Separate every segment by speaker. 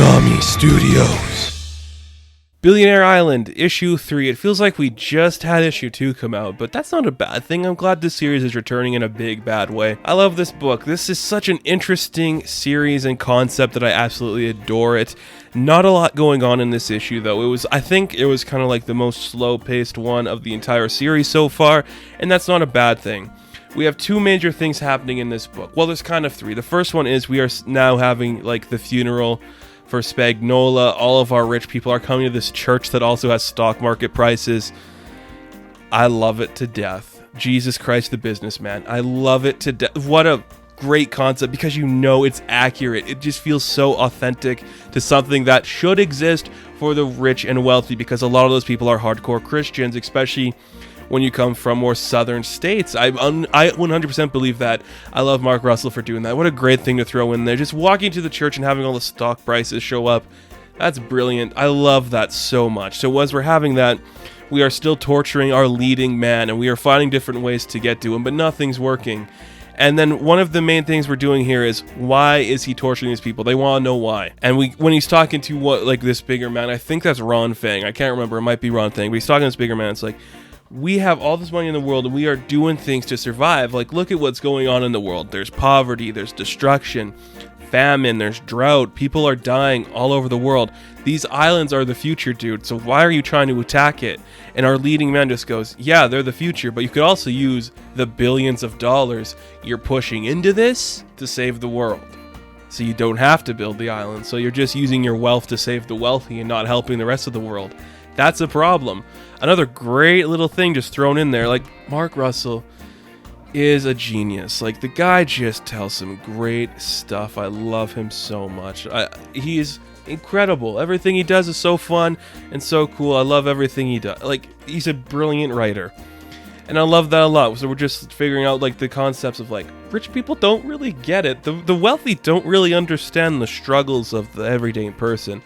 Speaker 1: Konami Studios. Billionaire Island, issue 3. It feels like we just had issue 2 come out, but that's not a bad thing. I'm glad this series is returning in a big bad way. I love this book. This is such an interesting series and concept that I absolutely adore it. Not a lot going on in this issue though. I think it was kind of like the most slow-paced one of the entire series so far, and that's not a bad thing. We have two major things happening in this book. Well, there's kind of three. The first one is we are now having like the funeral for Spagnola. All of our rich people are coming to this church that also has stock market prices. I love it to death. Jesus Christ, the businessman. I love it to death. What a great concept, because you know it's accurate. It just feels so authentic to something that should exist for the rich and wealthy, because a lot of those people are hardcore Christians, especially when you come from more southern states. I 100% believe that. I love Mark Russell for doing that. What a great thing to throw in there. Just walking to the church and having all the stock prices show up. That's brilliant. I love that so much. So as we're having that, we are still torturing our leading man, and we are finding different ways to get to him, but nothing's working. And then one of the main things we're doing here is, why is he torturing these people? They want to know why. And when he's talking to this bigger man, I think that's Ron Fang. I can't remember. It might be Ron Fang, but he's talking to this bigger man. It's like, we have all this money in the world and we are doing things to survive. Like, look at what's going on in the world. There's poverty, there's destruction, famine, there's drought. People are dying all over the world. These islands are the future, dude. So why are you trying to attack it? And our leading man just goes, yeah, they're the future, but you could also use the billions of dollars you're pushing into this to save the world. So you don't have to build the island. So you're just using your wealth to save the wealthy and not helping the rest of the world. That's a problem. Another great little thing just thrown in there. Like, Mark Russell is a genius. Like, the guy just tells some great stuff. I love him so much. He's incredible. Everything he does is so fun and so cool. I love everything he does. Like, he's a brilliant writer. And I love that a lot. So we're just figuring out like the concepts of like, rich people don't really get it. The wealthy don't really understand the struggles of the everyday person.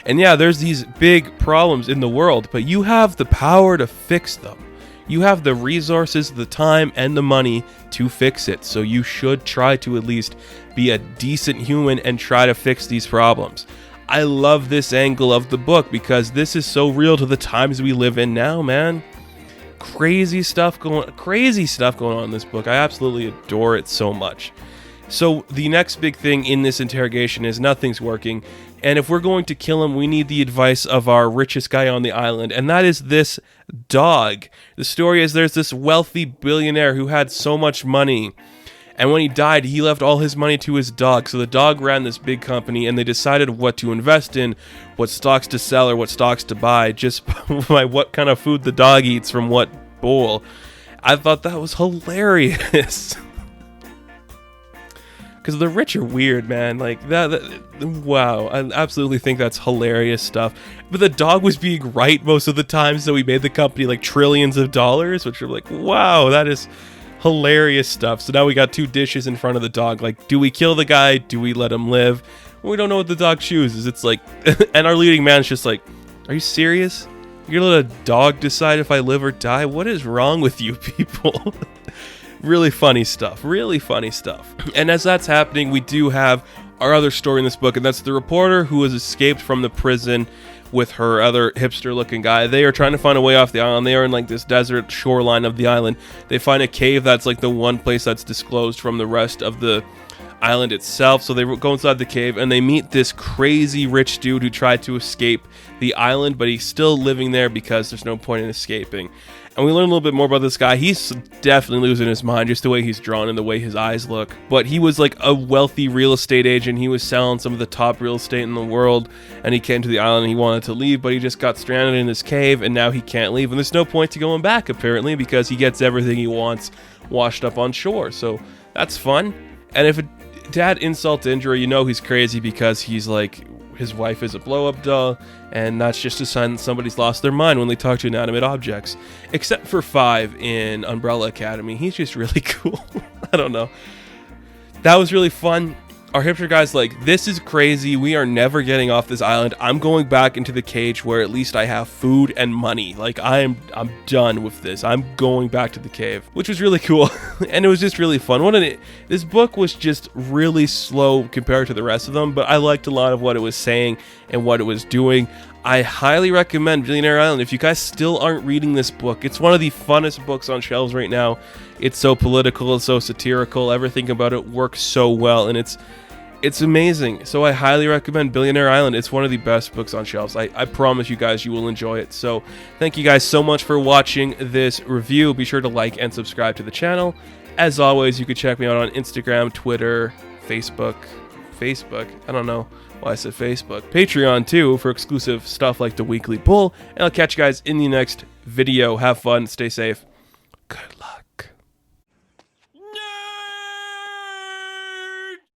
Speaker 1: And yeah, there's these big problems in the world, but you have the power to fix them. You have the resources, the time, and the money to fix it. So you should try to at least be a decent human and try to fix these problems. I love this angle of the book because this is so real to the times we live in now, man. Crazy stuff going on in this book. I absolutely adore it so much. So the next big thing in this interrogation is nothing's working. And if we're going to kill him, we need the advice of our richest guy on the island, and that is this dog. The story is there's this wealthy billionaire who had so much money, and when he died, he left all his money to his dog. So the dog ran this big company, and they decided what to invest in, what stocks to sell or what stocks to buy, just by what kind of food the dog eats from what bowl. I thought that was hilarious. Because the rich are weird, man. Like, wow. I absolutely think that's hilarious stuff. But the dog was being right most of the time, so he made the company like trillions of dollars, which are like, wow, that is hilarious stuff. So now we got two dishes in front of the dog. Like, do we kill the guy? Do we let him live? We don't know what the dog chooses. It's like, and our leading man's just like, are you serious? You're gonna let a dog decide if I live or die? What is wrong with you people? Really funny stuff. And as that's happening, we do have our other story in this book, and that's the reporter who has escaped from the prison with her other hipster-looking guy. They are trying to find a way off the island. They are in like this desert shoreline of the island. They find a cave that's like the one place that's disclosed from the rest of the island itself. So they go inside the cave, and they meet this crazy rich dude who tried to escape the island, but he's still living there because there's no point in escaping. And we learn a little bit more about this guy. He's definitely losing his mind, just the way he's drawn and the way his eyes look. But he was like a wealthy real estate agent. He was selling some of the top real estate in the world. And he came to the island and he wanted to leave, but he just got stranded in this cave and now he can't leave. And there's no point to going back, apparently, because he gets everything he wants washed up on shore. So that's fun. And if to add insult to injury, you know he's crazy because he's like, his wife is a blow-up doll, and that's just a sign that somebody's lost their mind when they talk to inanimate objects. Except for 5 in Umbrella Academy. He's just really cool. I don't know. That was really fun. Our hipster guy's like, this is crazy. We are never getting off this island. I'm going back into the cage where at least I have food and money. Like, I'm done with this. I'm going back to the cave, which was really cool. And it was just really fun. This book was just really slow compared to the rest of them, but I liked a lot of what it was saying and what it was doing. I highly recommend Billionaire Island. If you guys still aren't reading this book, it's one of the funnest books on shelves right now. It's so political, it's so satirical, everything about it works so well, and it's amazing. So I highly recommend Billionaire Island. It's one of the best books on shelves. I promise you guys you will enjoy it. So thank you guys so much for watching this review. Be sure to like and subscribe to the channel. As always, you can check me out on Instagram, Twitter, Facebook, I don't know why I said Facebook, Patreon too, for exclusive stuff like the Weekly Bull. And I'll catch you guys in the next video. Have fun, stay safe.